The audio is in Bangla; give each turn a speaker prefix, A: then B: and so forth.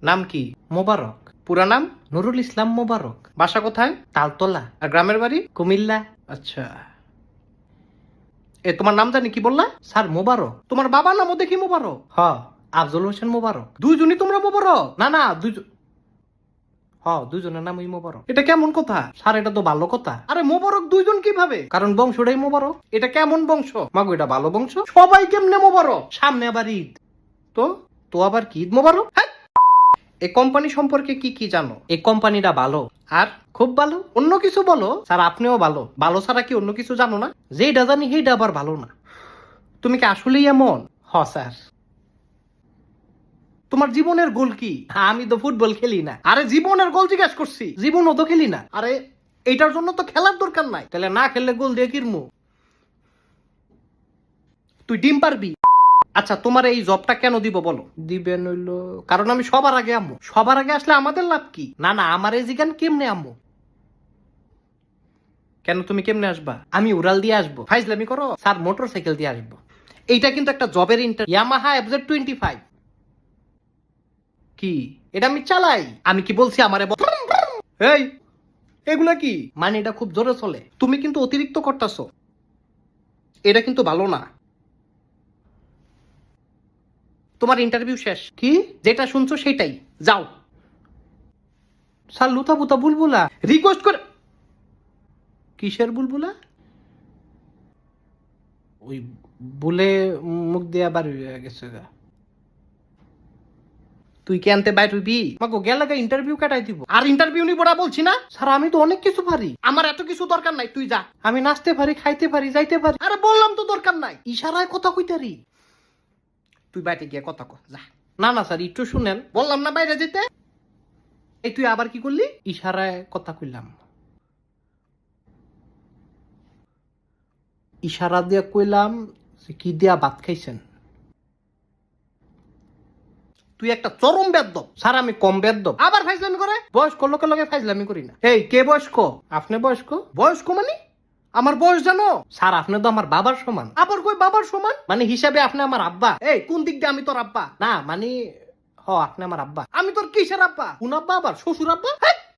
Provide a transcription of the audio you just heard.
A: নাম কি? মোবারক। পুরা নাম? নুরুল ইসলাম মোবারক। বাসা কোথায়? তালতলা। আর গ্রামের বাড়ি? কুমিল্লা। আচ্ছা, তোমার নাম জানি কি বললা? স্যার মোবারক। তোমার বাবার নামও দেখি মোবারক। হ, আফজল হোসেন মোবারক। দুইজনই তোমরা মোবারক? না না, দুইজনের নামই মোবারক। এটা কেমন কথা? স্যার এটা তো ভালো কথা। আরে মোবারক দুইজন কিভাবে? কারণ বংশটাই মোবারক। এটা কেমন বংশ? মাগো এটা ভালো বংশ। সবাই কেমনে মোবারক? সামনে আবার ঈদ। তো তো আবার কি ঈদ মোবারক? হ্যাঁ। এই কোম্পানি সম্পর্কে কি কি জানো? এই কোম্পানিটা ভালো। আর খুব ভালো? অন্য কিছু বলো। স্যার আপনিও ভালো। ভালো ছাড়া কি অন্য কিছু জানো না? যেটা জানি সেইটা আবার ভালো না। তুমি কি আসলেই এমন? হ স্যার। তোমার জীবনের গোল কি? আমি তো ফুটবল খেলি না। আরে জীবনের গোল জিজ্ঞাসা করছি। জীবনও তো খেলি না। আরে এইটার জন্য তো খেলার দরকার নাই। তাহলে না খেললে গোল দিয়ে কিরমু? তুই ডিম পারবি? আচ্ছা, তোমার এই জবটা কেন দিব বলো? দিবেন হইলো কারণ আমি সবার আগে আম্মু। সবার আগে আসলে আমাদের লাভ কি? না না, আমার এই জিগান কেমনে আম্মু? কেন তুমি কেমনে আসবা? আমি উড়াল দিয়ে আসবো। ফাইজলামি করো? স্যার মোটর সাইকেল দিয়ে আসবো। এইটা কিন্তু একটা জবের ইয়ামাহা FZ25। কি? এটা আমি চালাই। আমি কি বলছি আমারে এই এগুলা কি? মানে এটা খুব জোরে চলে। তুমি কিন্তু অতিরিক্ত করতেছো। এটা কিন্তু ভালো না। তোমার ইন্টারভিউ শেষ। কি? যেটা শুনছো সেটাই। যাও। স্যার লুতা পুতা বুলবুলা রিকোয়েস্ট করে। কিসের বুলবুলা? ওই বুলে মুখ দিয়া বার হয়ে গেছে গা। তুই কি আনতে বাইর হইবি? মাগো গেলাগা ইন্টারভিউ কাটাই দিব। আর ইন্টারভিউ নিব না বলছি না? স্যার আমি তো অনেক কিছু পারি। আমার এত কিছু দরকার নাই, তুই যা। আমি নাচতে পারি, খাইতে পারি, যাইতে পারি। আরে বললাম তো দরকার নাই। ইশারায় কথা কইতারি। তুই বাইরে গিয়ে কথা কর যা। না না স্যার একটু শুনেন। বললাম না বাইরে যেতে। এই তুই আবার কি করলি? ইশারায় কথা কইলাম। ইশারা দিয়ে কইলাম যে কি দিয়া ভাত খাইছেন। তুই একটা চরম বেদ্যপ। স্যার আমি কম বেদ্যপ? আবার ফাইজলামি করে? বয়স্ক লোকের লগে ফাইজলামি করি না। এই কে বয়স্ক? আপনি বয়স্ক? বয়স্ক মানে? আমার বয়স জানো? স্যার আপনি তো আমার বাবার সমান। আবার কই বাবার সমান? মানে হিসাবে আপনি আমার আব্বা। এই কোন দিক দিয়ে আমি তোর আব্বা? না মানে আপনি আমার আব্বা। আমি তোর কিসের আব্বা? কোন আব্বা? আবার শ্বশুর আব্বা?